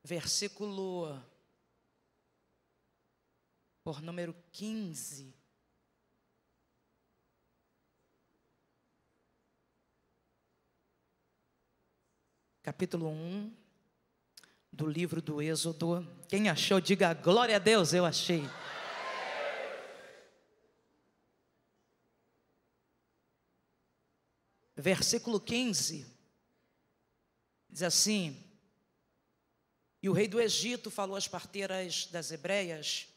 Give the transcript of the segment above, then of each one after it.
versículo por número 15. Capítulo 1 do livro do Êxodo. Quem achou, diga glória a Deus, eu achei. Versículo 15, diz assim: E o rei do Egito falou às parteiras das hebreias,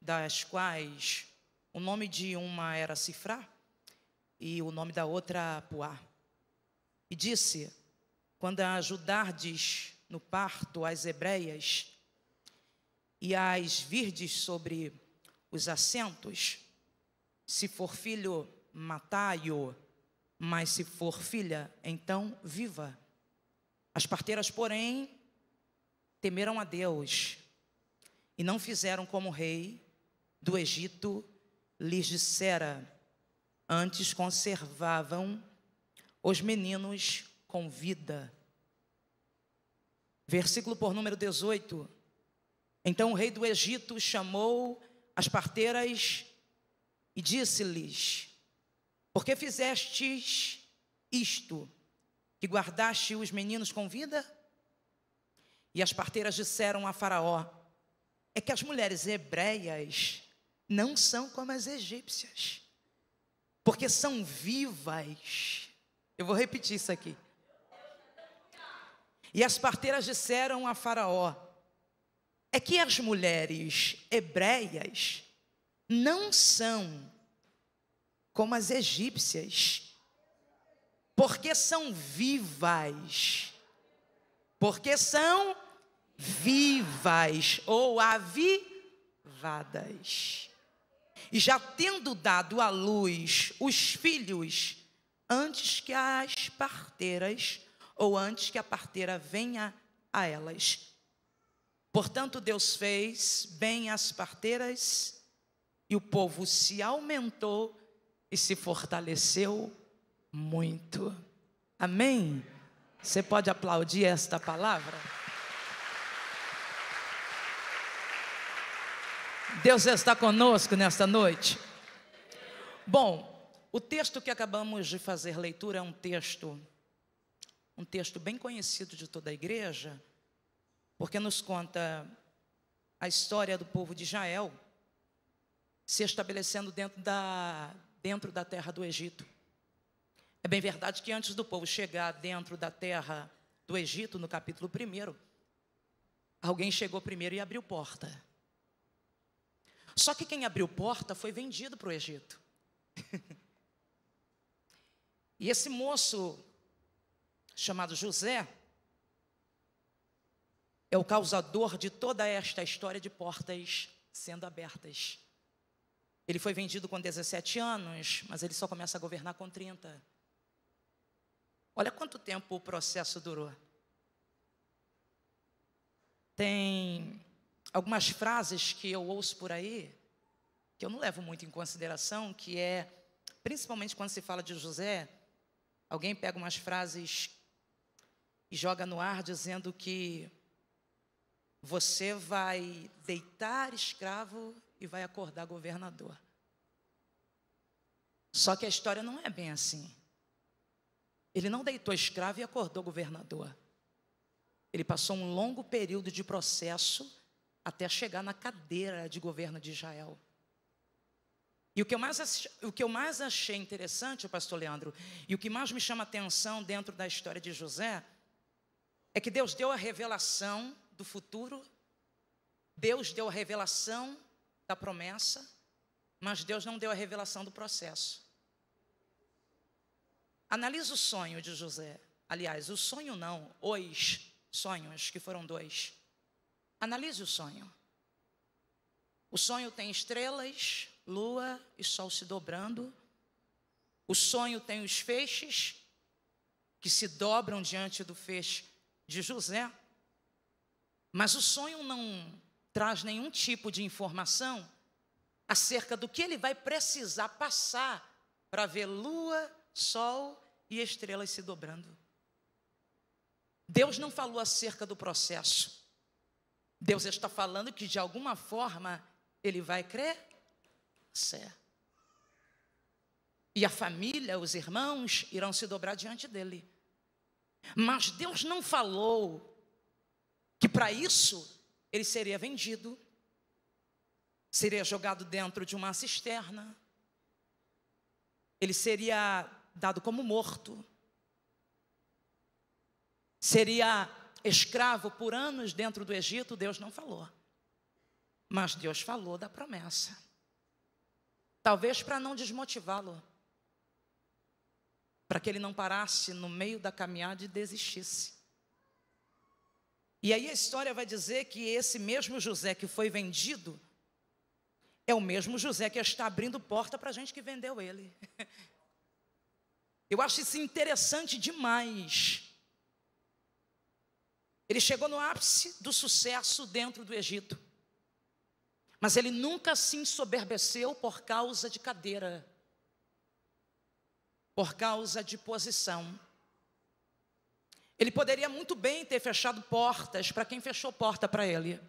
das quais o nome de uma era Sifrá e o nome da outra Puá, e disse: Quando ajudardes no parto as hebreias e as virdes sobre os assentos, se for filho, matai-o, mas se for filha, então viva. As parteiras, porém, temeram a Deus e não fizeram como o rei do Egito lhes dissera, antes conservavam os meninos com vida. Versículo por número 18. Então o rei do Egito chamou as parteiras e disse-lhes: Por que fizestes isto, que guardaste os meninos com vida? E as parteiras disseram a Faraó: É que as mulheres hebreias não são como as egípcias, porque são vivas. Eu vou repetir isso aqui. E as parteiras disseram a Faraó: É que as mulheres hebreias não são como as egípcias, porque são vivas. Porque são vivas ou avivadas. E já tendo dado à luz os filhos, antes que as parteiras, ou antes que a parteira venha a elas. Portanto, Deus fez bem as parteiras, e o povo se aumentou e se fortaleceu muito. Amém? Você pode aplaudir esta palavra? Deus está conosco nesta noite. Bom, o texto que acabamos de fazer leitura é um texto bem conhecido de toda a igreja, porque nos conta a história do povo de Israel se estabelecendo dentro da terra do Egito. É bem verdade que antes do povo chegar dentro da terra do Egito, no capítulo 1, alguém chegou primeiro e abriu porta. Só que quem abriu porta foi vendido para o Egito. E esse moço, chamado José, é o causador de toda esta história de portas sendo abertas. Ele foi vendido com 17 anos, mas ele só começa a governar com 30. Olha quanto tempo o processo durou. Tem algumas frases que eu ouço por aí, que eu não levo muito em consideração, que é, principalmente quando se fala de José, alguém pega umas frases e joga no ar dizendo que você vai deitar escravo e vai acordar governador. Só que a história não é bem assim. Ele não deitou escravo e acordou governador. Ele passou um longo período de processo até chegar na cadeira de governo de Israel. E o que eu mais achei interessante, pastor Leandro, e o que mais me chama a atenção dentro da história de José, é que Deus deu a revelação do futuro, Deus deu a revelação da promessa, mas Deus não deu a revelação do processo. Analisa o sonho de José. Aliás, o sonho não, os sonhos, que foram 2. Analise o sonho. O sonho tem estrelas, lua e sol se dobrando. O sonho tem os feixes, que se dobram diante do feixe de José. Mas o sonho não traz nenhum tipo de informação acerca do que ele vai precisar passar para ver lua, sol e estrelas se dobrando. Deus não falou acerca do processo. Deus está falando que de alguma forma ele vai crescer. E a família, os irmãos, irão se dobrar diante dele. Mas Deus não falou que para isso ele seria vendido, seria jogado dentro de uma cisterna, ele seria dado como morto, seria escravo por anos dentro do Egito. Deus não falou, mas Deus falou da promessa, talvez para não desmotivá-lo, para que ele não parasse no meio da caminhada e desistisse. E aí a história vai dizer que esse mesmo José que foi vendido é o mesmo José que está abrindo porta para a gente que vendeu ele. Eu acho isso interessante demais. Ele chegou no ápice do sucesso dentro do Egito, mas ele nunca se ensoberbeceu por causa de cadeira, por causa de posição. Ele poderia muito bem ter fechado portas para quem fechou porta para ele,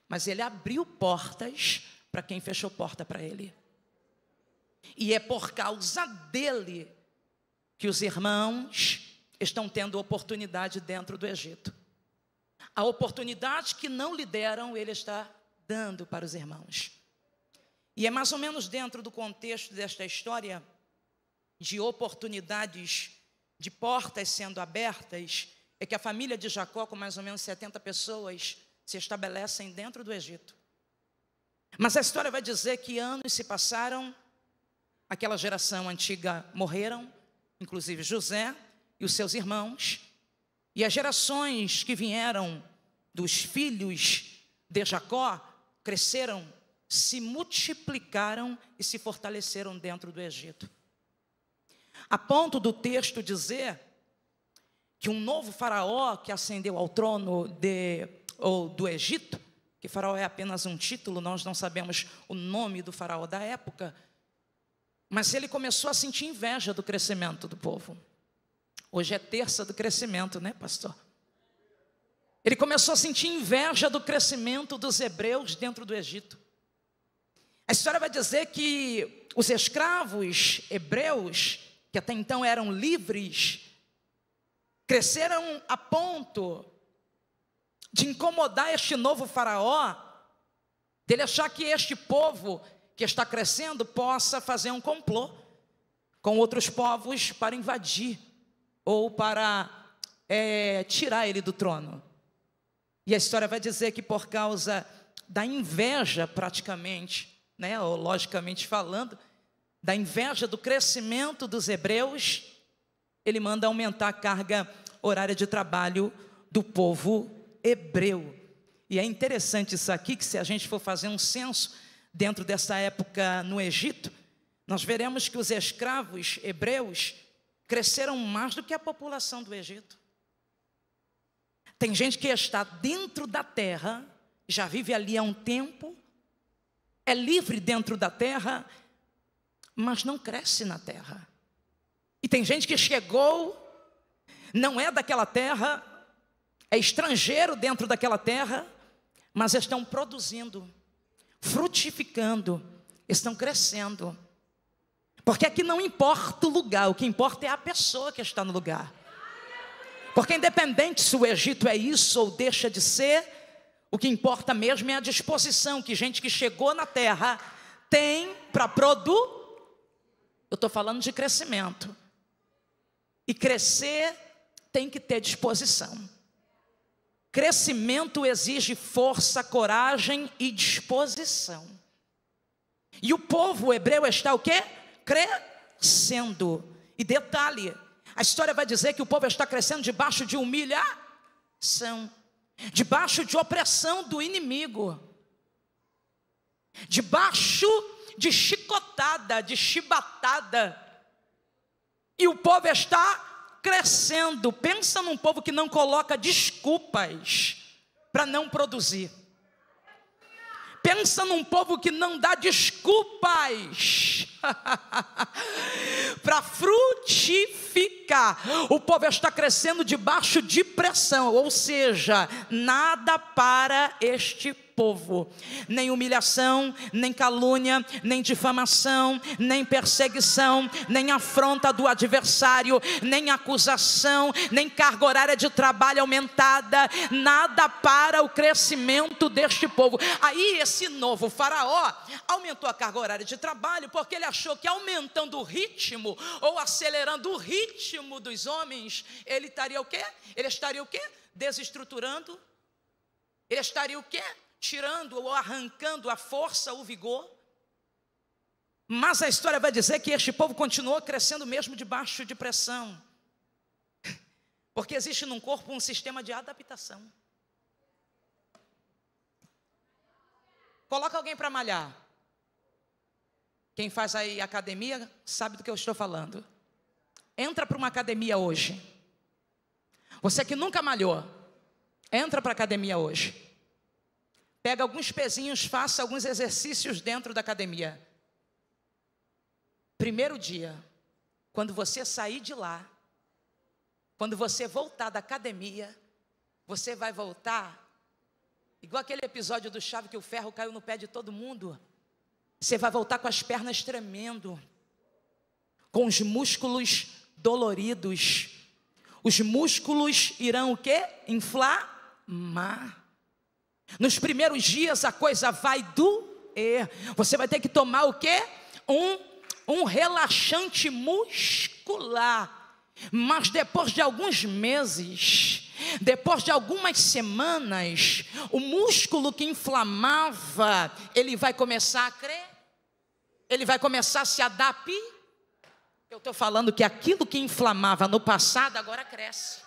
mas ele abriu portas para quem fechou porta para ele. E é por causa dele que os irmãos estão tendo oportunidade dentro do Egito. A oportunidade que não lhe deram, ele está dando para os irmãos. E é mais ou menos dentro do contexto desta história de oportunidades, de portas sendo abertas, é que a família de Jacó, com mais ou menos 70 pessoas, se estabelecem dentro do Egito. Mas a história vai dizer que anos se passaram, aquela geração antiga morreram, inclusive José e os seus irmãos, e as gerações que vieram dos filhos de Jacó cresceram, se multiplicaram e se fortaleceram dentro do Egito. A ponto do texto dizer que um novo faraó que ascendeu ao trono do Egito, que faraó é apenas um título, nós não sabemos o nome do faraó da época, mas ele começou a sentir inveja do crescimento do povo. Hoje é terça do crescimento, né, pastor? Ele começou a sentir inveja do crescimento dos hebreus dentro do Egito. A história vai dizer que os escravos hebreus, que até então eram livres, cresceram a ponto de incomodar este novo faraó, dele achar que este povo que está crescendo possa fazer um complô com outros povos para invadir ou para tirar ele do trono. E a história vai dizer que por causa da inveja praticamente, né, ou logicamente falando, da inveja do crescimento dos hebreus, ele manda aumentar a carga horária de trabalho do povo hebreu. E é interessante isso aqui, que se a gente for fazer um censo dentro dessa época no Egito, nós veremos que os escravos hebreus cresceram mais do que a população do Egito. Tem gente que está dentro da terra, já vive ali há um tempo, é livre dentro da terra, mas não cresce na terra. E tem gente que chegou, não é daquela terra, é estrangeiro dentro daquela terra, mas estão produzindo, frutificando, estão crescendo. Porque aqui não importa o lugar, o que importa é a pessoa que está no lugar. Porque independente se o Egito é isso ou deixa de ser, o que importa mesmo é a disposição que gente que chegou na terra tem para produzir. Eu estou falando de crescimento. E crescer tem que ter disposição. Crescimento exige força, coragem e disposição. E o povo hebreu está o quê? Crescendo. E detalhe, a história vai dizer que o povo está crescendo debaixo de humilhação, debaixo de opressão do inimigo, debaixo de chicotada, de chibatada. E o povo está crescendo. Pensa num povo que não coloca desculpas para não produzir. Pensa num povo que não dá desculpas para frutificar. O povo está crescendo debaixo de pressão, ou seja, nada para este povo, nem humilhação, nem calúnia, nem difamação, nem perseguição, nem afronta do adversário, nem acusação, nem carga horária de trabalho aumentada, nada para o crescimento deste povo. Aí esse novo faraó aumentou a carga horária de trabalho, porque ele achou que aumentando o ritmo, ou acelerando o ritmo dos homens, ele estaria o quê? Ele estaria o quê? Desestruturando. Ele estaria o quê? Tirando ou arrancando a força, o vigor. Mas a história vai dizer que este povo continuou crescendo mesmo debaixo de pressão, porque existe num corpo um sistema de adaptação. Coloca alguém para malhar. Quem faz aí academia sabe do que eu estou falando. Entra para uma academia hoje. Você que nunca malhou, entra para a academia hoje. Pega alguns pezinhos, faça alguns exercícios dentro da academia. Primeiro dia, quando você sair de lá, quando você voltar da academia, você vai voltar igual aquele episódio do Chaves que o ferro caiu no pé de todo mundo. Você vai voltar com as pernas tremendo, com os músculos doloridos. Os músculos irão o quê? Inflamar. Nos primeiros dias a coisa vai doer. Você vai ter que tomar o quê? Um relaxante muscular. Mas depois de alguns meses, depois de algumas semanas, o músculo que inflamava, ele vai começar a crer, ele vai começar a se adaptar. Eu estou falando que aquilo que inflamava no passado agora cresce.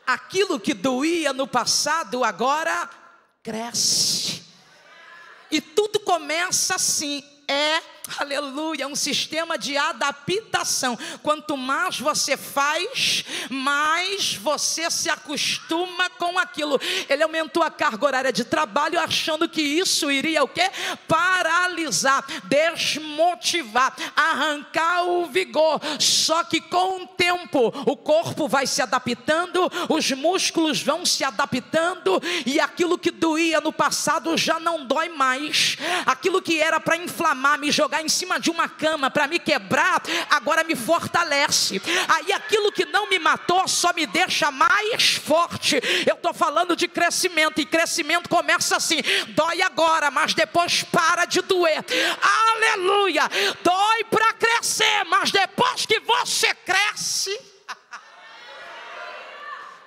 Aquilo que doía no passado agora cresce. E tudo começa assim, aleluia, um sistema de adaptação. Quanto mais você faz, mais você se acostuma com aquilo. Ele aumentou a carga horária de trabalho, achando que isso iria o quê? Paralisar, desmotivar, arrancar o vigor. Só que com o tempo, o corpo vai se adaptando, os músculos vão se adaptando, e aquilo que doía no passado já não dói mais. Aquilo que era para inflamar, me jogar em cima de uma cama, para me quebrar, agora me fortalece. Aí aquilo que não me matou só me deixa mais forte. Eu estou falando de crescimento, e crescimento começa assim, dói agora, mas depois para de doer. Aleluia, dói para crescer, mas depois que você cresce,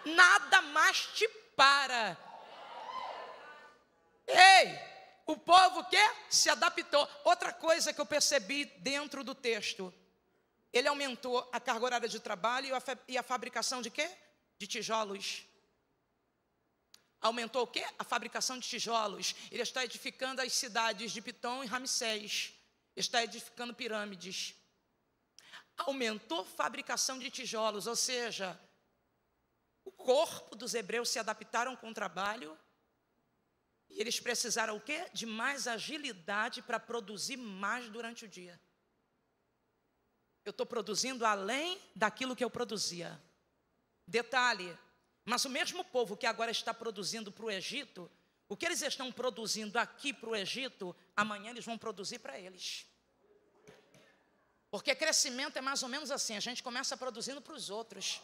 nada mais te para. Ei, o povo que se adaptou. Outra coisa que eu percebi dentro do texto, ele aumentou a carga horária de trabalho e a fabricação de quê? De tijolos. Aumentou o quê? A fabricação de tijolos. Ele está edificando as cidades de Pitom e Ramsés. Está edificando pirâmides. Aumentou a fabricação de tijolos, ou seja, o corpo dos hebreus se adaptaram com o trabalho. E eles precisaram o quê? De mais agilidade para produzir mais durante o dia. Eu estou produzindo além daquilo que eu produzia. Detalhe, mas o mesmo povo que agora está produzindo para o Egito, o que eles estão produzindo aqui para o Egito, amanhã eles vão produzir para eles. Porque crescimento é mais ou menos assim, a gente começa produzindo para os outros.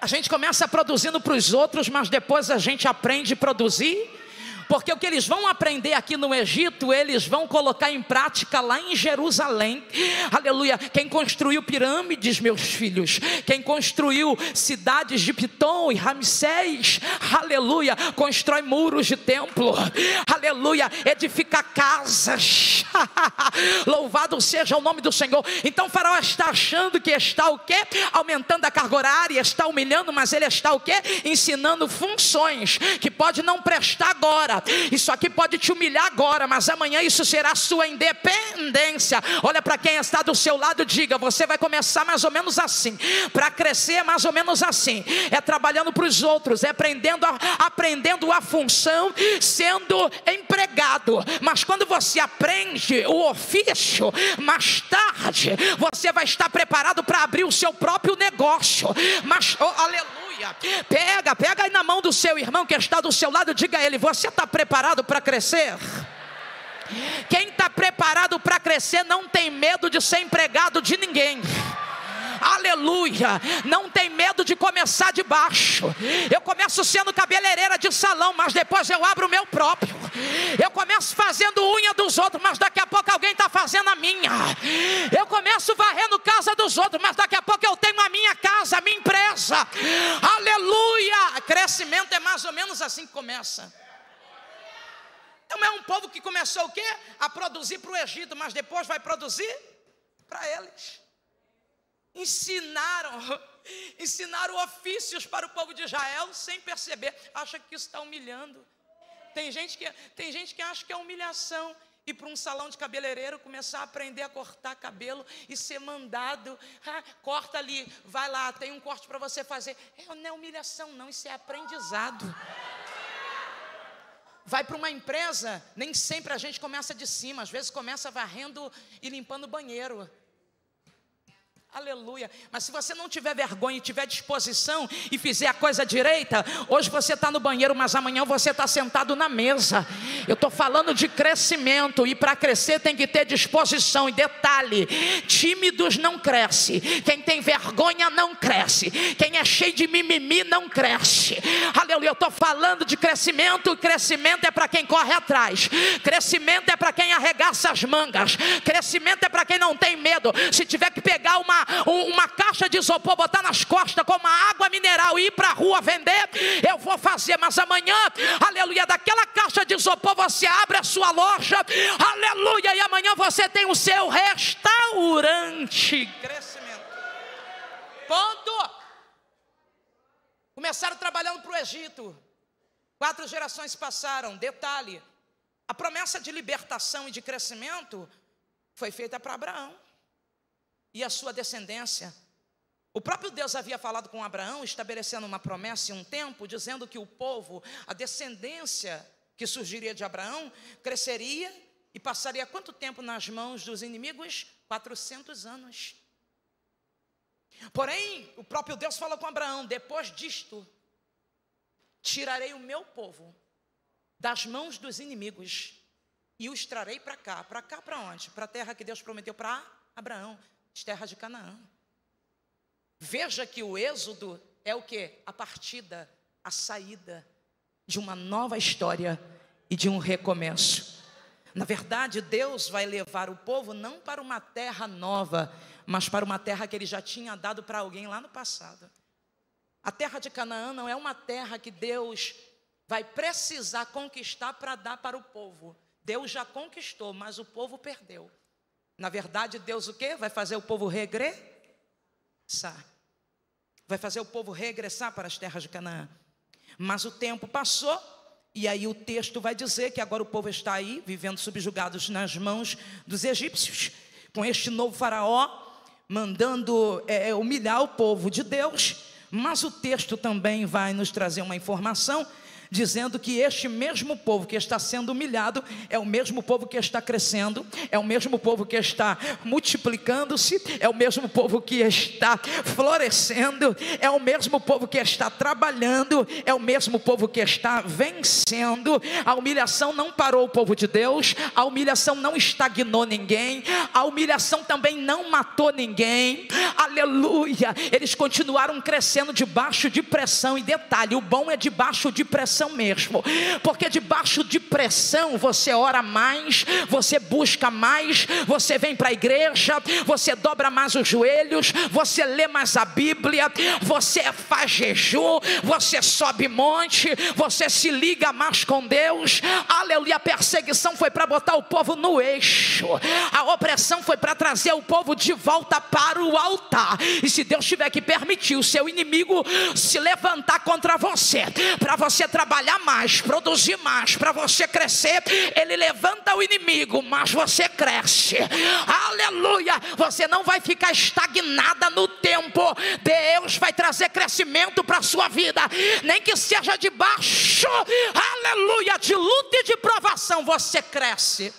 A gente começa produzindo para os outros, mas depois a gente aprende a produzir. Porque o que eles vão aprender aqui no Egito, eles vão colocar em prática lá em Jerusalém. Aleluia. Quem construiu pirâmides, meus filhos, quem construiu cidades de Pitom e Ramsés, aleluia, constrói muros de templo, aleluia, edifica casas. Louvado seja o nome do Senhor. Então o faraó está achando que está o quê? Aumentando a carga horária, está humilhando, mas ele está o quê? Ensinando funções que pode não prestar agora, agora. Isso aqui pode te humilhar agora, mas amanhã isso será sua independência. Olha para quem está do seu lado, diga: você vai começar mais ou menos assim. Para crescer é mais ou menos assim. É trabalhando para os outros, é aprendendo a função, sendo empregado. Mas quando você aprende o ofício, mais tarde você vai estar preparado para abrir o seu próprio negócio. Mas, oh, aleluia, pega aí na mão do seu irmão que está do seu lado, diga a ele: você está preparado para crescer? Quem está preparado para crescer não tem medo de ser empregado de ninguém. Aleluia, não tem medo de começar de baixo. Eu começo sendo cabeleireira de salão, mas depois eu abro o meu próprio. Eu começo fazendo unha dos outros, mas daqui a pouco alguém está fazendo a minha. Eu começo varrendo casa dos outros, mas daqui a pouco eu tenho a minha casa, a minha empresa. Aleluia, crescimento é mais ou menos assim que começa. Então é um povo que começou o quê? A produzir para o Egito, mas depois vai produzir para eles. Ensinaram ofícios para o povo de Israel sem perceber. Acha que isso está humilhando. Tem gente que acha que é humilhação ir para um salão de cabeleireiro, começar a aprender a cortar cabelo e ser mandado. Corta ali, vai lá, tem um corte para você fazer. Não é humilhação não, isso é aprendizado. Vai para uma empresa, nem sempre a gente começa de cima, às vezes começa varrendo e limpando o banheiro. Aleluia, mas se você não tiver vergonha e tiver disposição e fizer a coisa direita, hoje você está no banheiro, mas amanhã você está sentado na mesa. Eu estou falando de crescimento, e para crescer tem que ter disposição. E detalhe, tímidos não cresce, quem tem vergonha não cresce, quem é cheio de mimimi não cresce. Aleluia, eu estou falando de crescimento. Crescimento é para quem corre atrás, crescimento é para quem arregaça as mangas, crescimento é para quem não tem medo. Se tiver que pegar uma caixa de isopor, botar nas costas com uma água mineral e ir para a rua vender, eu vou fazer. Mas amanhã, aleluia, daquela caixa de isopor você abre a sua loja, aleluia, e amanhã você tem o seu restaurante. Crescimento. Ponto. Começaram trabalhando para o Egito, 4 gerações passaram. Detalhe, a promessa de libertação e de crescimento foi feita para Abraão e a sua descendência. O próprio Deus havia falado com Abraão, estabelecendo uma promessa em um tempo, dizendo que o povo, a descendência que surgiria de Abraão, cresceria e passaria quanto tempo nas mãos dos inimigos? 400 anos. Porém, o próprio Deus falou com Abraão: depois disto, tirarei o meu povo das mãos dos inimigos e os trarei para cá. Para cá para onde? Para a terra que Deus prometeu para Abraão, terra de Canaã. Veja que o êxodo é o quê? A partida, a saída de uma nova história e de um recomeço. Na verdade, Deus vai levar o povo não para uma terra nova, mas para uma terra que Ele já tinha dado para alguém lá no passado. A terra de Canaã não é uma terra que Deus vai precisar conquistar para dar para o povo. Deus já conquistou, mas o povo perdeu. Na verdade, Deus o quê? Vai fazer o povo regressar. Vai fazer o povo regressar para as terras de Canaã. Mas o tempo passou, e aí o texto vai dizer que agora o povo está aí, vivendo subjugados nas mãos dos egípcios, com este novo faraó, mandando humilhar o povo de Deus. Mas o texto também vai nos trazer uma informação, dizendo que este mesmo povo que está sendo humilhado é o mesmo povo que está crescendo, é o mesmo povo que está multiplicando-se, é o mesmo povo que está florescendo, é o mesmo povo que está trabalhando, é o mesmo povo que está vencendo. A humilhação não parou o povo de Deus, a humilhação não estagnou ninguém, a humilhação também não matou ninguém. Aleluia, eles continuaram crescendo debaixo de pressão. E detalhe, o bom é debaixo de pressão mesmo, porque debaixo de pressão você ora mais, você busca mais, você vem para a igreja, você dobra mais os joelhos, você lê mais a Bíblia, você faz jejum, você sobe monte, você se liga mais com Deus. Aleluia, a perseguição foi para botar o povo no eixo, a opressão foi para trazer o povo de volta para o altar. E se Deus tiver que permitir o seu inimigo se levantar contra você, para você trabalhar trabalhar mais, produzir mais, para você crescer. Ele levanta o inimigo, mas você cresce. Aleluia! Você não vai ficar estagnada no tempo. Deus vai trazer crescimento para a sua vida, nem que seja debaixo, aleluia, de luta e de provação, você cresce.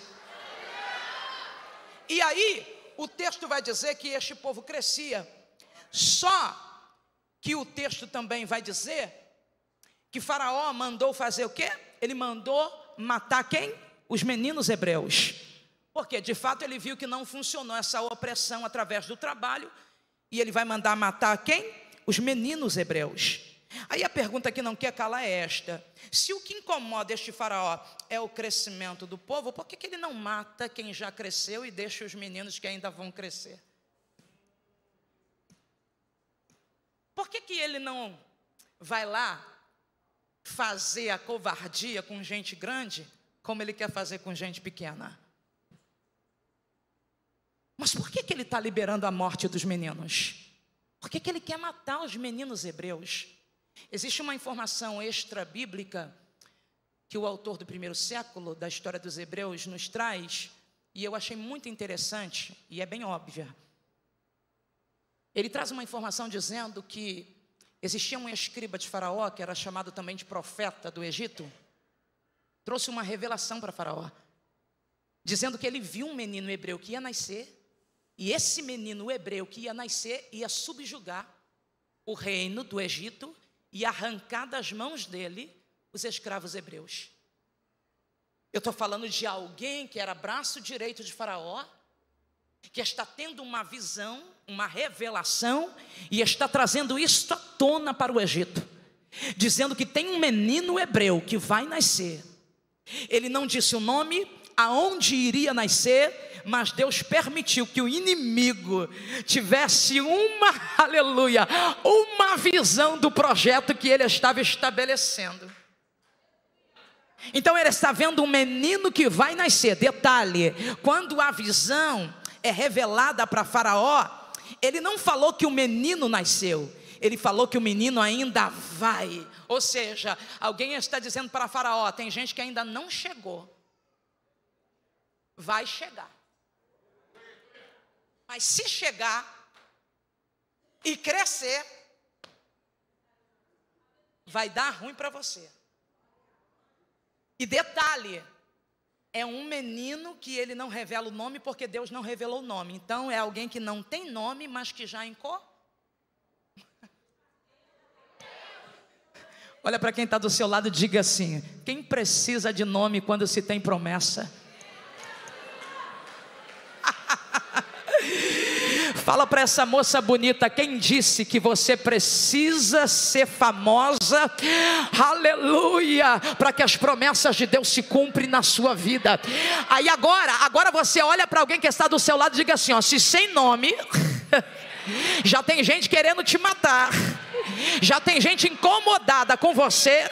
E aí o texto vai dizer que este povo crescia. Só que o texto também vai dizer que Faraó mandou fazer o quê? Ele mandou matar quem? Os meninos hebreus. Porque de fato ele viu que não funcionou essa opressão através do trabalho, e ele vai mandar matar quem? Os meninos hebreus. Aí a pergunta que não quer calar é esta: se o que incomoda este Faraó é o crescimento do povo, por que ele não mata quem já cresceu e deixa os meninos que ainda vão crescer? Por que ele não vai lá fazer a covardia com gente grande, como ele quer fazer com gente pequena? Mas por que ele está liberando a morte dos meninos? Por que ele quer matar os meninos hebreus? Existe uma informação extra-bíblica que o autor do primeiro século da história dos hebreus nos traz, e eu achei muito interessante, e é bem óbvia. Ele traz uma informação dizendo que existia um escriba de Faraó, que era chamado também de profeta do Egito, trouxe uma revelação para Faraó, dizendo que ele viu um menino hebreu que ia nascer, e esse menino hebreu que ia nascer ia subjugar o reino do Egito e arrancar das mãos dele os escravos hebreus. Eu estou falando de alguém que era braço direito de Faraó, que está tendo uma visão, uma revelação, e está trazendo isso à tona para o Egito, dizendo que tem um menino hebreu que vai nascer. Ele não disse o nome, aonde iria nascer, mas Deus permitiu que o inimigo tivesse uma visão do projeto que ele estava estabelecendo. Então ele está vendo um menino que vai nascer. Detalhe, quando a visão é revelada para Faraó, ele não falou que o menino nasceu, ele falou que o menino ainda vai. Ou seja, alguém está dizendo para Faraó: tem gente que ainda não chegou, vai chegar. Mas se chegar e crescer, vai dar ruim para você. E detalhe, é um menino que ele não revela o nome, porque Deus não revelou o nome. Então é alguém que não tem nome, mas que já Olha para quem está do seu lado e diga assim: quem precisa de nome quando se tem promessa? Fala para essa moça bonita: quem disse que você precisa ser famosa, aleluia, para que as promessas de Deus se cumprem na sua vida? Aí agora você olha para alguém que está do seu lado e diga assim: ó, se sem nome, já tem gente querendo te matar, já tem gente incomodada com você.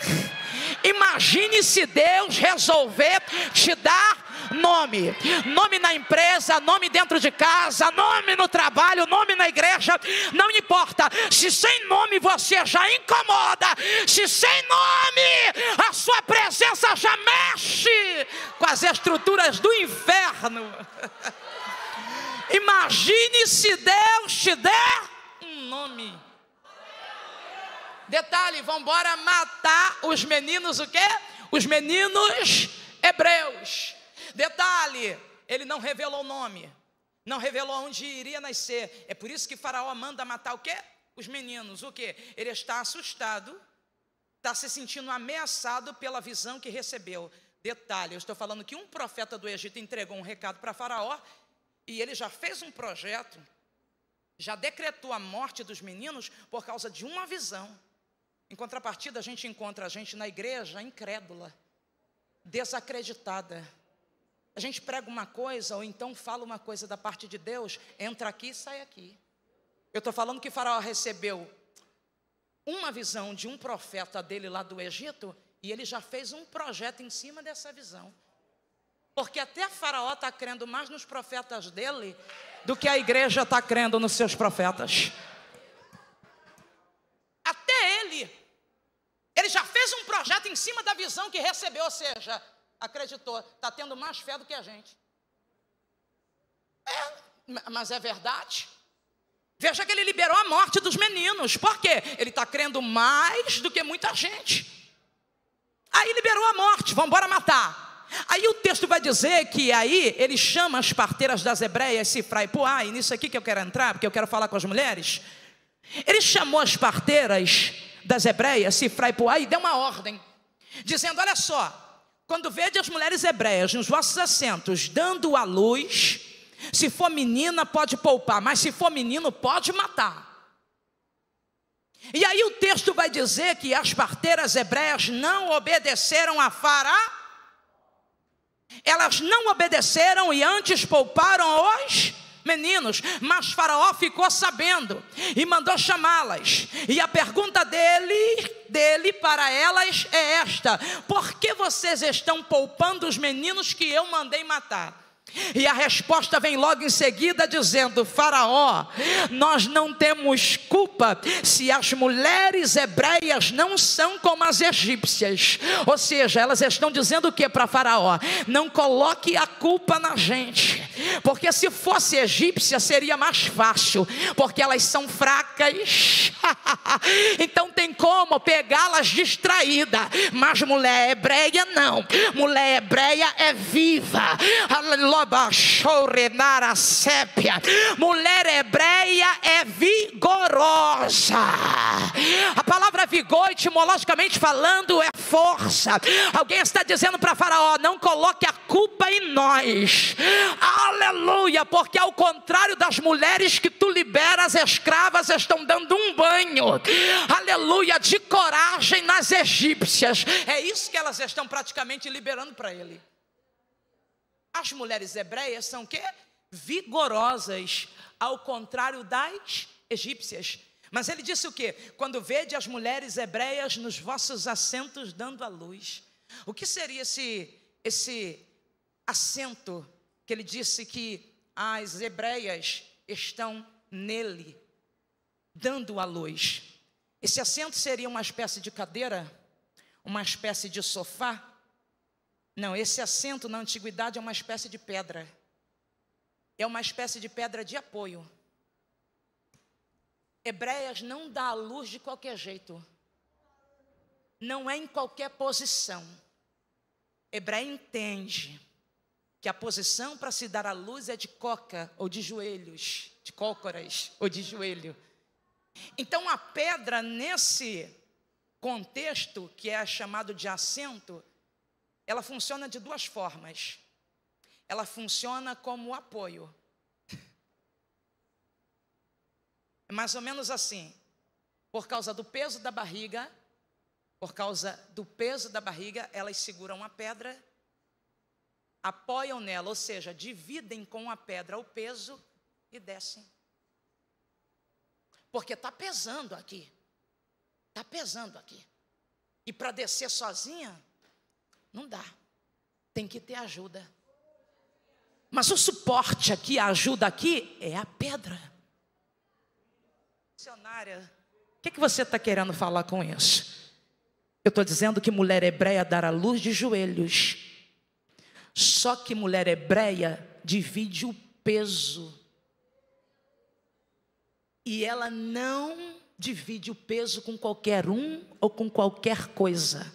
Imagine se Deus resolver te dar nome na empresa, nome dentro de casa, nome no trabalho, nome na igreja, não importa. Se sem nome você já incomoda, se sem nome a sua presença já mexe com as estruturas do inferno. Imagine se Deus te der um nome. Detalhe, vão embora matar os meninos o quê? Os meninos hebreus. Detalhe, ele não revelou o nome, não revelou onde iria nascer. É por isso que Faraó manda matar o quê? Os meninos. O quê? Ele está assustado, está se sentindo ameaçado pela visão que recebeu. Detalhe, eu estou falando que um profeta do Egito entregou um recado para Faraó, e ele já fez um projeto, já decretou a morte dos meninos por causa de uma visão. Em contrapartida, a gente encontra a gente na igreja incrédula, desacreditada. A gente prega uma coisa, ou então fala uma coisa da parte de Deus, entra aqui e sai aqui. Eu estou falando que Faraó recebeu uma visão de um profeta dele lá do Egito, e ele já fez um projeto em cima dessa visão. Porque até Faraó está crendo mais nos profetas dele do que a igreja está crendo nos seus profetas. Até ele já fez um projeto em em cima da visão que recebeu, ou seja, acreditou, está tendo mais fé do que a gente. Mas é verdade. Veja que ele liberou a morte dos meninos. Por quê? Ele está crendo mais do que muita gente. Aí liberou a morte, vamos embora matar. Aí o texto vai dizer que aí ele chama as parteiras das hebreias, Sifra e Puá, e nisso aqui que eu quero entrar, porque eu quero falar com as mulheres. Ele chamou as parteiras das hebreias, Sifra e Puá, e deu uma ordem, dizendo: olha só, quando vede as mulheres hebreias nos vossos assentos dando à luz, se for menina pode poupar, mas se for menino pode matar. E aí o texto vai dizer que as parteiras hebreias não obedeceram a Faraó. Elas não obedeceram e antes pouparam os meninos. Mas Faraó ficou sabendo e mandou chamá-las. E a pergunta dele para elas é esta: por que vocês estão poupando os meninos que eu mandei matar? E a resposta vem logo em seguida dizendo: Faraó, nós não temos culpa se as mulheres hebreias não são como as egípcias. Ou seja, elas estão dizendo o que para Faraó? Não coloque a culpa na gente, porque se fosse egípcia seria mais fácil, porque elas são fracas. Então tem como pegá-las distraídas, mas mulher hebreia não. Mulher hebreia é viva. Mulher hebreia é vigorosa. A palavra vigor, etimologicamente falando, é força. Alguém está dizendo para Faraó: não coloque a culpa em nós. Aleluia, porque ao contrário das mulheres que tu liberas, as escravas estão dando um banho, aleluia, de coragem nas egípcias. É isso que elas estão praticamente liberando para ele. As mulheres hebreias são o quê? Vigorosas, ao contrário das egípcias. Mas ele disse o quê? Quando vede as mulheres hebreias nos vossos assentos dando à luz. O que seria esse assento que ele disse que as hebreias estão nele, dando à luz? Esse assento seria uma espécie de cadeira? Uma espécie de sofá? Não, esse assento na antiguidade é uma espécie de pedra. É uma espécie de pedra de apoio. Hebreias não dá a luz de qualquer jeito. Não é em qualquer posição. Hebreia entende que a posição para se dar a luz é de coca ou de joelhos, de cócoras ou de joelho. Então a pedra nesse contexto, que é chamado de assento, ela funciona de duas formas. Ela funciona como apoio. É mais ou menos assim. Por causa do peso da barriga, elas seguram a pedra, apoiam nela, ou seja, dividem com a pedra o peso e descem. Porque está pesando aqui. Está pesando aqui. E para descer sozinha, não dá, tem que ter ajuda. Mas o suporte aqui, a ajuda aqui, é a pedra. Missionária, o que você está querendo falar com isso? Eu estou dizendo que mulher hebreia dá à luz de joelhos. Só que mulher hebreia divide o peso. E ela não divide o peso com qualquer um ou com qualquer coisa.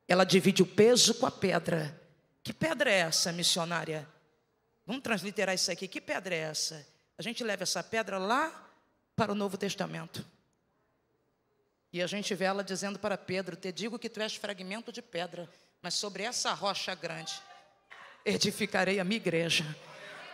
Ela divide o peso com a pedra. Que pedra é essa, missionária? Vamos transliterar isso aqui. Que pedra é essa? A gente leva essa pedra lá para o Novo Testamento. E a gente vê ela dizendo para Pedro: te digo que tu és fragmento de pedra, mas sobre essa rocha grande edificarei a minha igreja.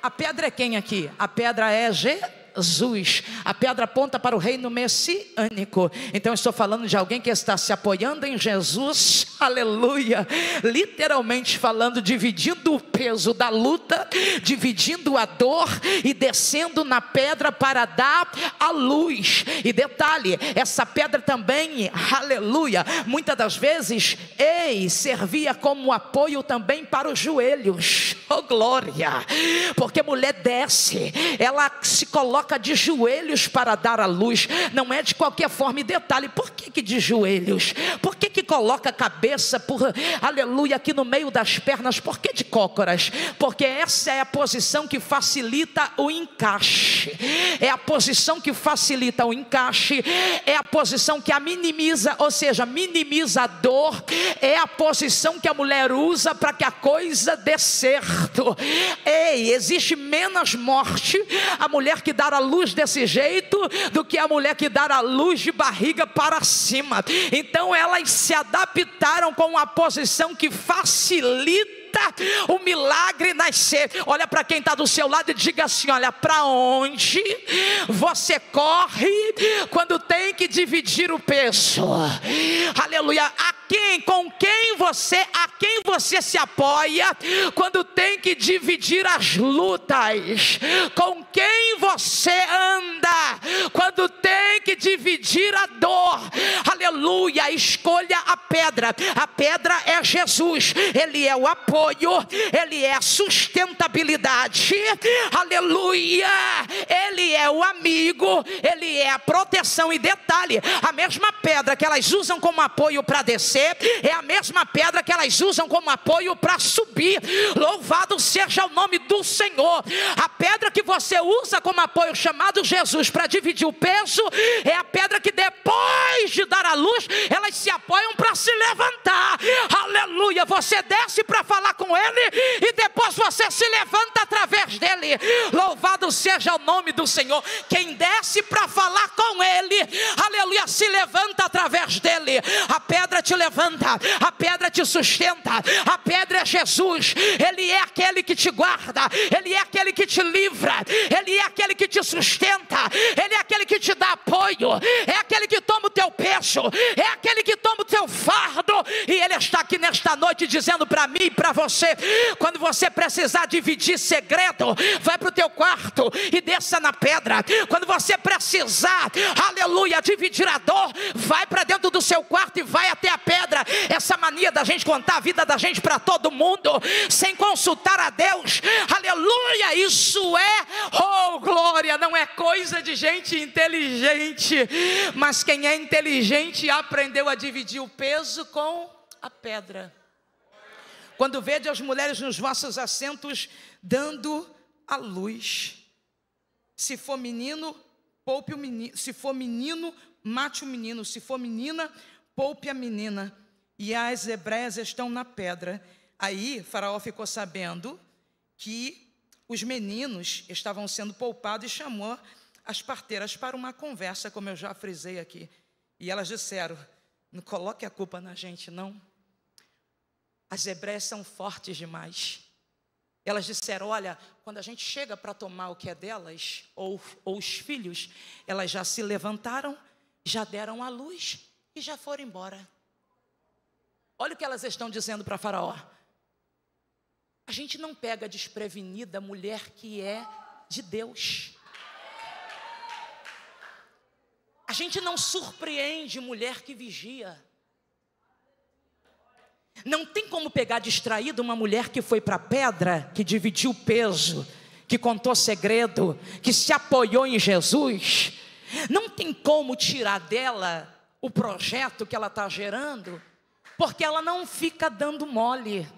A pedra é quem aqui? A pedra é Jesus. A pedra aponta para o reino messiânico. Então eu estou falando de alguém que está se apoiando em Jesus, aleluia, literalmente falando, dividindo o peso da luta, dividindo a dor e descendo na pedra para dar a luz. E detalhe, essa pedra também, aleluia, muitas das vezes servia como apoio também para os joelhos. Oh glória, porque mulher desce, ela se coloca coloca de joelhos para dar a luz. Não é de qualquer forma. E detalhe, por que de joelhos? Por que coloca a cabeça, aleluia, aqui no meio das pernas? Por que de cócoras? Porque essa é a posição que facilita o encaixe. É a posição que facilita o encaixe. É a posição que a minimiza, ou seja, minimiza a dor. É a posição que a mulher usa para que a coisa dê certo. Ei, existe menos morte a mulher que dá a luz desse jeito do que a mulher que dá a luz de barriga para cima. Então elas se adaptaram com uma posição que facilita o milagre nascer. Olha para quem está do seu lado e diga assim: olha, para onde você corre quando tem que dividir o peso? Aleluia. A quem você se apoia quando tem que dividir as lutas? Com quem você anda quando tem que dividir a dor? Aleluia. Escolha a pedra. A pedra é Jesus. Ele é o apoio, ele é a sustentabilidade. Aleluia. Ele é o amigo, ele é a proteção. E detalhe, a mesma pedra que elas usam como apoio para descer é a mesma pedra que elas usam como apoio para subir. Louvado seja o nome do Senhor. A pedra que você usa como apoio, chamado Jesus, para dividir o peso, é a pedra que depois de dar a luz, elas se apoiam para se levantar. Aleluia. Você desce para falar com ele e depois você se levanta através dele. Louvado seja o nome do Senhor. Quem desce para falar com ele, aleluia, se levanta através dele. A pedra te levanta, a pedra te sustenta. A pedra é Jesus. Ele é aquele que te guarda, ele é aquele que te livra, ele é aquele que te sustenta, ele é aquele que te dá apoio, é aquele que toma o teu peso, é aquele que toma o teu fardo. E ele está aqui nesta noite dizendo para mim e para você: quando você precisar dividir segredo, vai para o teu quarto e desça na pedra. Quando você precisar, aleluia, dividir a dor, vai para dentro do seu quarto e vai até a pedra. Essa mania da gente contar a vida da gente para todo mundo sem consultar a Deus, aleluia, isso é, oh glória, não é coisa de gente inteligente. Mas quem é inteligente aprendeu a dividir o peso com a pedra. Quando vede as mulheres nos vossos assentos dando a luz, se for menino, poupe o menino. Se for menino, mate o menino. Se for menina, poupe a menina. E as hebreias estão na pedra. Aí Faraó ficou sabendo que os meninos estavam sendo poupados e chamou as parteiras para uma conversa, como eu já frisei aqui. E elas disseram: não coloque a culpa na gente, não. As hebreias são fortes demais. Elas disseram: olha, quando a gente chega para tomar o que é delas, ou os filhos, elas já se levantaram, já deram a luz e já foram embora. Olha o que elas estão dizendo para Faraó: a gente não pega desprevenida mulher que é de Deus. A gente não surpreende mulher que vigia. Não tem como pegar distraída uma mulher que foi para a pedra, que dividiu o peso, que contou segredo, que se apoiou em Jesus. Não tem como tirar dela o projeto que ela está gerando, porque ela não fica dando mole.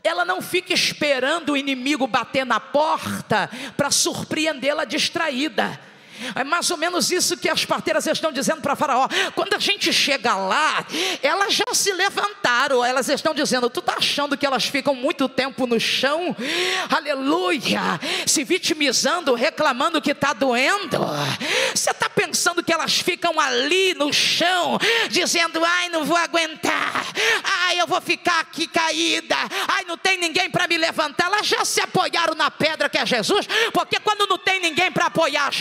Ela não fica esperando o inimigo bater na porta para surpreendê-la distraída. É mais ou menos isso que as parteiras estão dizendo para Faraó. Quando a gente chega lá, elas já se levantaram. Elas estão dizendo: tu está achando que elas ficam muito tempo no chão? Aleluia. Se vitimizando, reclamando que está doendo? Você está pensando que elas ficam ali no chão, dizendo: ai, não vou aguentar, ai, eu vou ficar aqui caída, ai, não tem ninguém para me levantar. Elas já se apoiaram na pedra que é Jesus. Porque quando não tem ninguém para apoiar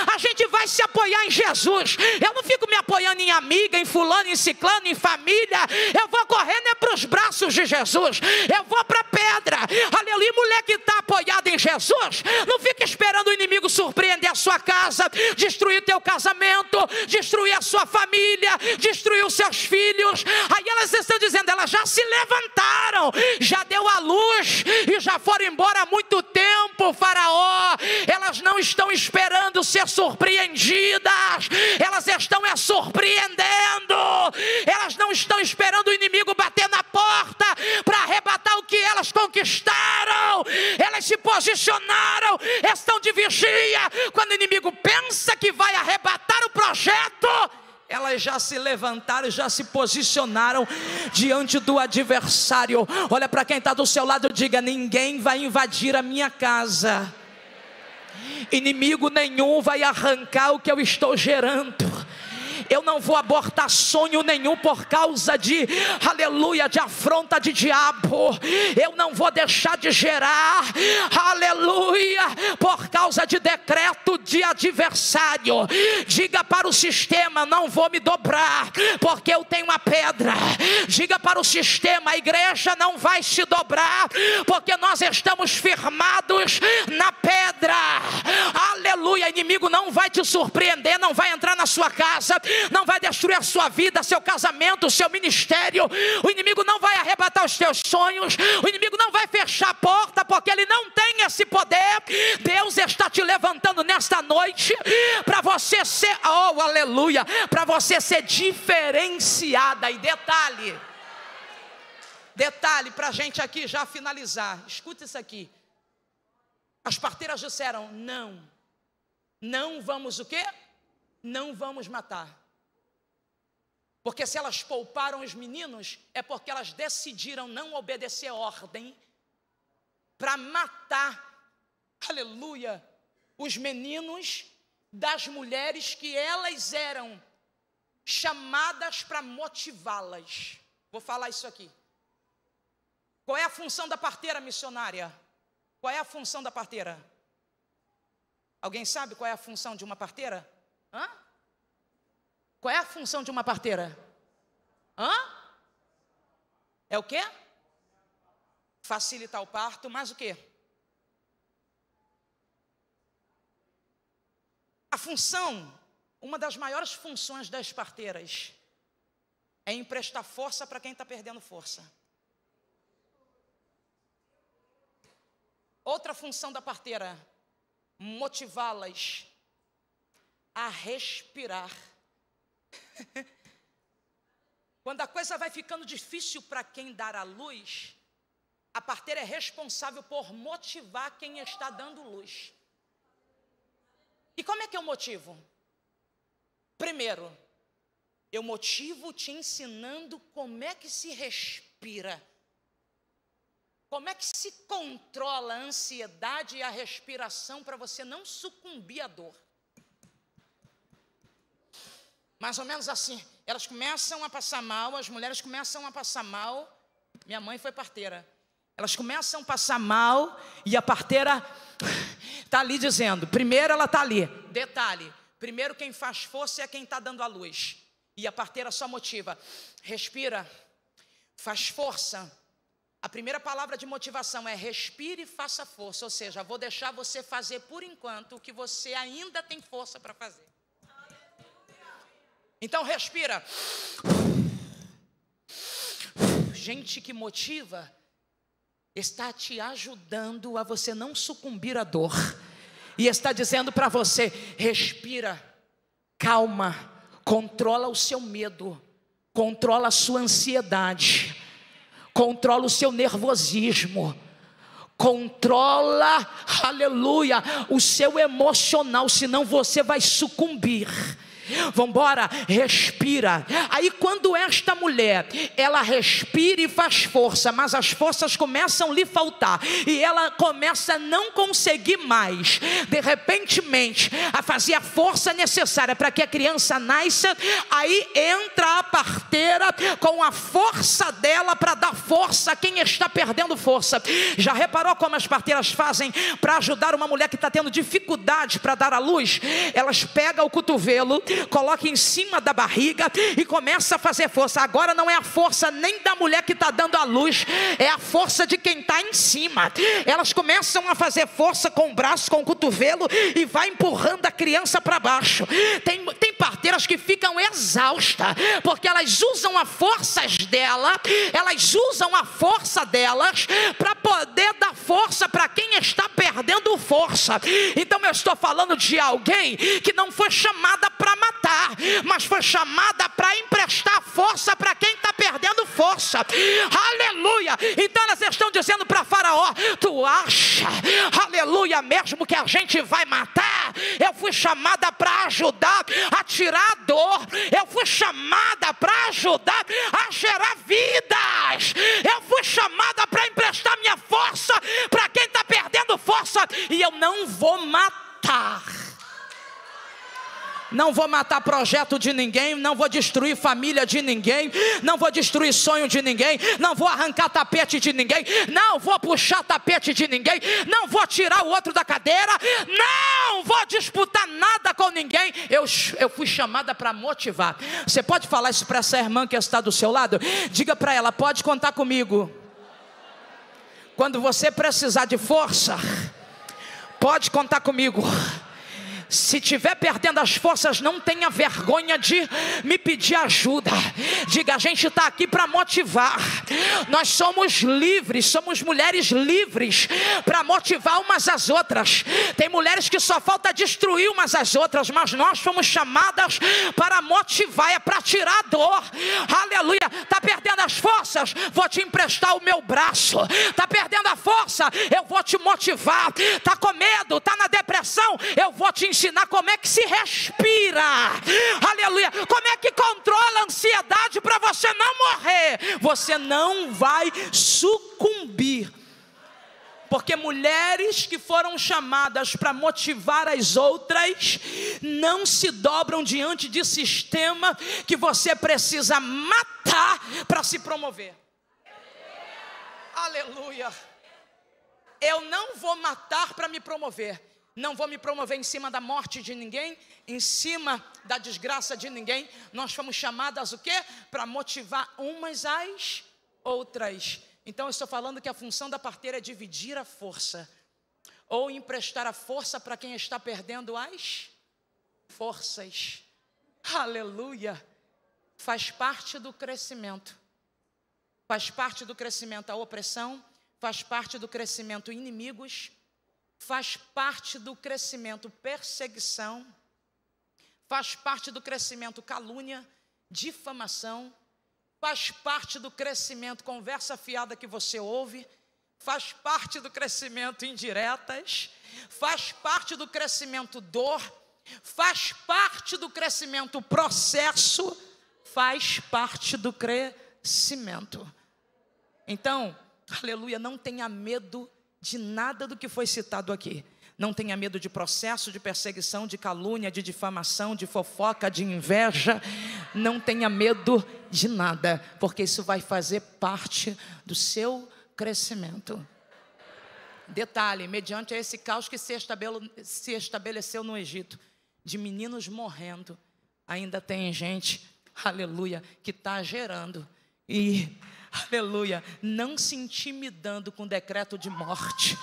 a gente vai se apoiar em Jesus. Eu não fico me apoiando em amiga, em fulano, em ciclano, em família. Eu vou correndo para os braços de Jesus. Eu vou para a pedra. Aleluia. Mulher que está apoiada em Jesus, não fica esperando o inimigo surpreender a sua casa, destruir teu casamento, destruir a sua família, destruir os seus filhos. Aí elas estão dizendo: elas já se levantaram, já deu a luz e já foram embora há muito tempo, Faraó. Elas não não estão esperando ser surpreendidas, elas estão surpreendendo. Elas não estão esperando o inimigo bater na porta para arrebatar o que elas conquistaram. Elas se posicionaram, estão de vigia. Quando o inimigo pensa que vai arrebatar o projeto, elas já se levantaram, já se posicionaram diante do adversário. Olha para quem está do seu lado e diga: ninguém vai invadir a minha casa, inimigo nenhum vai arrancar o que eu estou gerando. Eu não vou abortar sonho nenhum por causa de, aleluia, de afronta de diabo. Eu não vou deixar de gerar, aleluia, por causa de decreto de adversário. Diga para o sistema: não vou me dobrar, porque eu tenho a pedra. Diga para o sistema: a igreja não vai se dobrar, porque nós estamos firmados na pedra. Aleluia, inimigo não vai te surpreender, não vai entrar na sua casa, não vai destruir a sua vida, seu casamento, seu ministério. O inimigo não vai arrebatar os teus sonhos. O inimigo não vai fechar a porta, porque ele não tem esse poder. Deus está te levantando nesta noite para você ser, oh aleluia, para você ser diferenciada. E detalhe para a gente aqui já finalizar, escuta isso aqui. As parteiras disseram: não vamos o quê? Não vamos matar. Porque se elas pouparam os meninos, é porque elas decidiram não obedecer ordem para matar, aleluia, os meninos das mulheres que elas eram chamadas para motivá-las. Vou falar isso aqui. Qual é a função da parteira missionária? Qual é a função da parteira? Alguém sabe qual é a função de uma parteira? Qual é a função de uma parteira? É o quê? Facilitar o parto, mas o quê? A função, uma das maiores funções das parteiras é emprestar força para quem está perdendo força. Outra função da parteira: motivá-las a respirar. Quando a coisa vai ficando difícil para quem dar a luz, a parteira é responsável por motivar quem está dando luz. E como é que eu motivo? Primeiro, eu motivo te ensinando como é que se respira, como é que se controla a ansiedade e a respiração para você não sucumbir à dor. Mais ou menos assim, elas começam a passar mal, as mulheres começam a passar mal. Minha mãe foi parteira. Elas começam a passar mal e a parteira está ali dizendo, primeiro ela está ali, detalhe, primeiro quem faz força é quem está dando a luz. E a parteira só motiva: respira, faz força. A primeira palavra de motivação é respire e faça força, ou seja, vou deixar você fazer por enquanto o que você ainda tem força para fazer. Então respira. Gente que motiva está te ajudando a você não sucumbir à dor. E está dizendo para você: respira, calma, controla o seu medo, controla a sua ansiedade, controla o seu nervosismo, controla, aleluia, o seu emocional, senão você vai sucumbir. Vamos embora, respira. Aí quando esta mulher, ela respira e faz força, mas as forças começam a lhe faltar, e ela começa a não conseguir mais, de repentemente, a fazer a força necessária para que a criança nasça. Aí entra a parteira com a força dela para dar força a quem está perdendo força. Já reparou como as parteiras fazem para ajudar uma mulher que está tendo dificuldade para dar à luz? Elas pegam o cotovelo, coloca em cima da barriga e começa a fazer força. Agora não é a força nem da mulher que está dando a luz, é a força de quem está em cima. Elas começam a fazer força com o braço, com o cotovelo, e vai empurrando a criança para baixo. Tem parteiras que ficam exaustas, porque elas usam as forças dela, elas usam a força delas para poder dar força para quem está perdendo força. Então eu estou falando de alguém que não foi chamada para matar, mas foi chamada para emprestar força para quem está perdendo força. Aleluia. Então elas estão dizendo para Faraó: tu acha, aleluia, mesmo que a gente vai matar? Eu fui chamada para ajudar a tirar a dor. Eu fui chamada para ajudar a gerar vidas. Eu fui chamada para emprestar minha força para quem está perdendo força. E eu não vou matar. Não vou matar projeto de ninguém, não vou destruir família de ninguém, não vou destruir sonho de ninguém, não vou arrancar tapete de ninguém, não vou puxar tapete de ninguém, não vou tirar o outro da cadeira, não vou disputar nada com ninguém. Eu fui chamada para motivar. Você pode falar isso para essa irmã que está do seu lado? Diga para ela: pode contar comigo. Quando você precisar de força, pode contar comigo. Se estiver perdendo as forças, não tenha vergonha de me pedir ajuda. Diga: a gente está aqui para motivar. Nós somos livres, somos mulheres livres para motivar umas às outras. Tem mulheres que só falta destruir umas às outras, mas nós fomos chamadas para motivar, é para tirar a dor. Aleluia. Está perdendo as forças? Vou te emprestar o meu braço. Está perdendo a força? Eu vou te motivar. Está com medo? Está na depressão? Eu vou te ensinar como é que se respira. Aleluia. Como é que controla a ansiedade para você não morrer. Você não vai sucumbir. Porque mulheres que foram chamadas para motivar as outras não se dobram diante de sistema que você precisa matar para se promover. Aleluia. Eu não vou matar para me promover. Não vou me promover em cima da morte de ninguém, em cima da desgraça de ninguém. Nós fomos chamadas o quê? Para motivar umas às outras. Então eu estou falando que a função da parteira é dividir a força, ou emprestar a força para quem está perdendo as forças. Aleluia. Faz parte do crescimento. Faz parte do crescimento a opressão, faz parte do crescimento inimigos, faz parte do crescimento perseguição, faz parte do crescimento calúnia, difamação, faz parte do crescimento conversa fiada que você ouve, faz parte do crescimento indiretas, faz parte do crescimento dor, faz parte do crescimento processo, faz parte do crescimento. Então, aleluia, não tenha medo de nada do que foi citado aqui. Não tenha medo de processo, de perseguição, de calúnia, de difamação, de fofoca, de inveja. Não tenha medo de nada, porque isso vai fazer parte do seu crescimento. Detalhe, mediante esse caos que se estabeleceu no Egito, de meninos morrendo, ainda tem gente, aleluia, que está gerando e, aleluia, não se intimidando com o decreto de morte.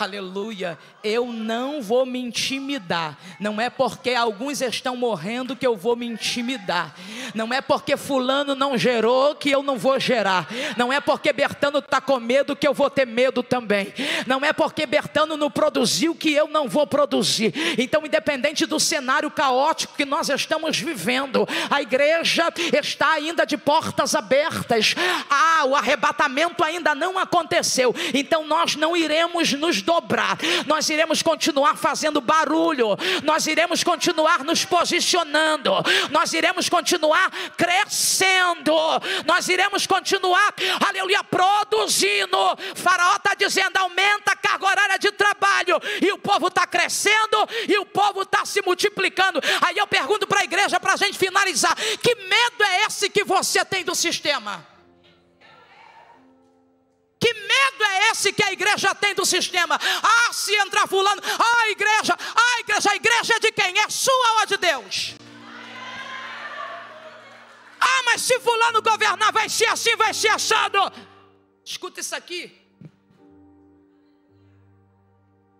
Aleluia, eu não vou me intimidar. Não é porque alguns estão morrendo que eu vou me intimidar. Não é porque fulano não gerou que eu não vou gerar. Não é porque Bertano está com medo que eu vou ter medo também. Não é porque Bertano não produziu que eu não vou produzir. Então, independente do cenário caótico que nós estamos vivendo, a igreja está ainda de portas abertas. O arrebatamento ainda não aconteceu. Então nós não iremos nos dobrar, nós iremos continuar fazendo barulho, nós iremos continuar nos posicionando, nós iremos continuar crescendo, nós iremos continuar, aleluia, produzindo. Faraó está dizendo: aumenta a carga horária de trabalho, e o povo está crescendo, e o povo está se multiplicando. Aí eu pergunto para a igreja, para a gente finalizar: que medo é esse que você tem do sistema? Que medo é esse que a igreja tem do sistema? Se entrar fulano, a igreja é de quem? É sua ou é de Deus? Mas se fulano governar vai ser assim, vai ser assado. Escuta isso aqui.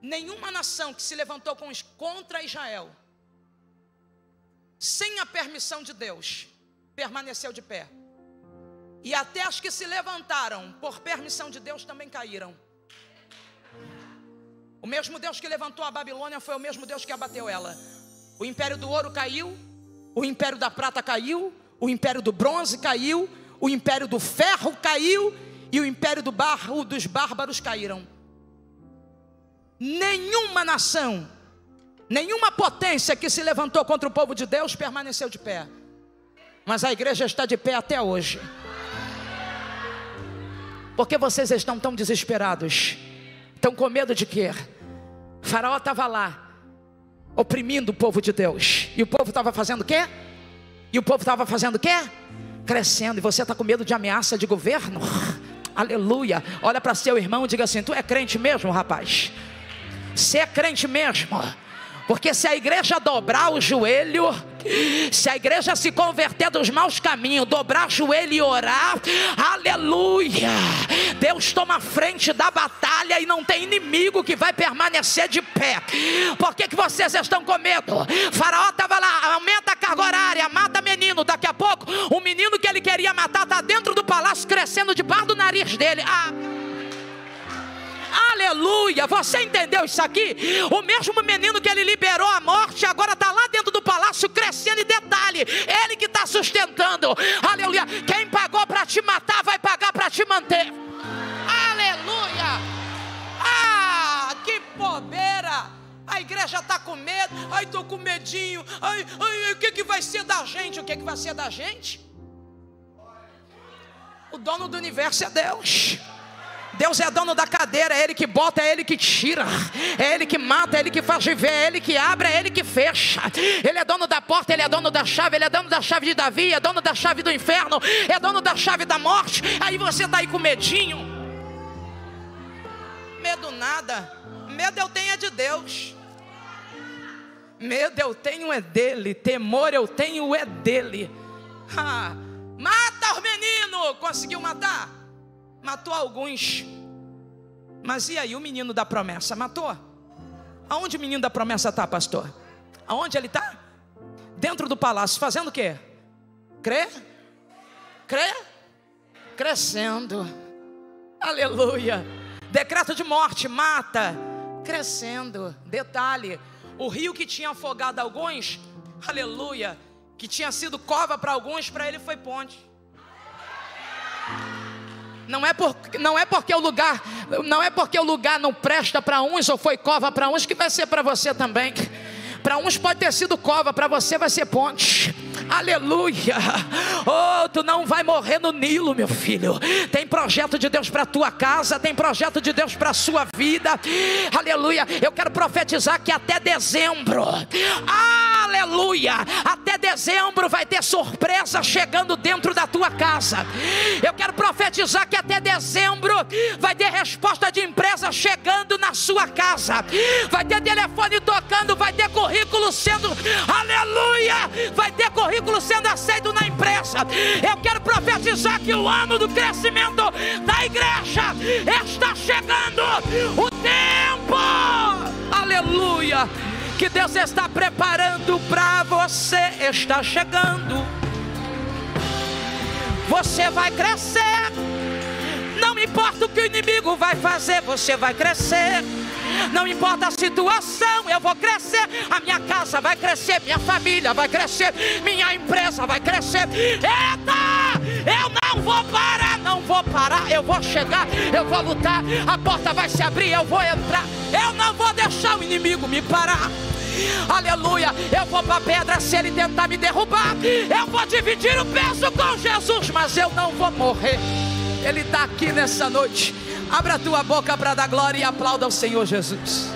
Nenhuma nação que se levantou contra Israel sem a permissão de Deus permaneceu de pé. E até as que se levantaram por permissão de Deus também caíram. O mesmo Deus que levantou a Babilônia foi o mesmo Deus que abateu ela. O império do ouro caiu, o império da prata caiu, o império do bronze caiu, o império do ferro caiu e o império dos bárbaros caíram. Nenhuma nação, nenhuma potência que se levantou contra o povo de Deus permaneceu de pé. Mas a igreja está de pé até hoje. Por que vocês estão tão desesperados? Estão com medo de quê? O faraó estava lá, oprimindo o povo de Deus. E o povo estava fazendo o quê? Crescendo. E você está com medo de ameaça de governo? Aleluia. Olha para seu irmão e diga assim: tu é crente mesmo, rapaz? Você é crente mesmo? Porque se a igreja dobrar o joelho, se a igreja se converter dos maus caminhos, dobrar o joelho e orar, aleluia, Deus toma a frente da batalha e não tem inimigo que vai permanecer de pé. Por que vocês estão com medo? O faraó estava lá: aumenta a carga horária, mata menino. Daqui a pouco o menino que ele queria matar está dentro do palácio, crescendo debaixo do nariz dele. Aleluia, você entendeu isso aqui? O mesmo menino que ele liberou a morte agora está lá dentro do palácio crescendo. E detalhe, ele que está sustentando. Aleluia, quem pagou para te matar vai pagar para te manter. Aleluia. Que bobeira. A igreja está com medo. Ai, estou com medinho. Ai, o que vai ser da gente? O que vai ser da gente? O dono do universo é Deus. Deus é dono da cadeira, é Ele que bota, é Ele que tira, é Ele que mata, é Ele que faz viver, é Ele que abre, é Ele que fecha. Ele é dono da porta, Ele é dono da chave, Ele é dono da chave de Davi, é dono da chave do inferno, é dono da chave da morte. Aí você está aí com medinho. Medo nada, medo eu tenho é de Deus. Medo eu tenho é dele, temor eu tenho é dele. Mata os meninos, conseguiu matar? Matou alguns. Mas e aí o menino da promessa? Matou? Aonde o menino da promessa está, pastor? Aonde ele está? Dentro do palácio, fazendo o quê? Crescendo. Aleluia. Decreto de morte, mata. Crescendo. Detalhe, o rio que tinha afogado alguns, aleluia, que tinha sido cova para alguns, para ele foi ponte. Não é porque o lugar não presta para uns ou foi cova para uns que vai ser para você também. Para uns pode ter sido cova, para você vai ser ponte. Aleluia. Oh, tu não vai morrer no Nilo, meu filho. Tem projeto de Deus para tua casa, tem projeto de Deus para sua vida. Aleluia. Eu quero profetizar que até dezembro, aleluia, até dezembro vai ter surpresa chegando dentro da tua casa. Eu quero profetizar que até dezembro vai ter resposta de empresa chegando na sua casa. Vai ter telefone tocando, vai ter currículo sendo, aleluia, vai ter currículo sendo aceito na empresa. Eu quero profetizar que o ano do crescimento da igreja está chegando. O tempo, aleluia, que Deus está preparando para você está chegando. Você vai crescer. Não importa o que o inimigo vai fazer, você vai crescer. Não importa a situação, eu vou crescer. A minha casa vai crescer, minha família vai crescer, minha empresa vai crescer. Eita! Eu não vou parar, eu vou chegar, eu vou lutar. A porta vai se abrir, eu vou entrar. Eu não vou deixar o inimigo me parar. Aleluia, eu vou para a pedra se ele tentar me derrubar. Eu vou dividir o peso com Jesus, mas eu não vou morrer. Ele está aqui nessa noite. Abra a tua boca para dar glória e aplauda ao Senhor Jesus.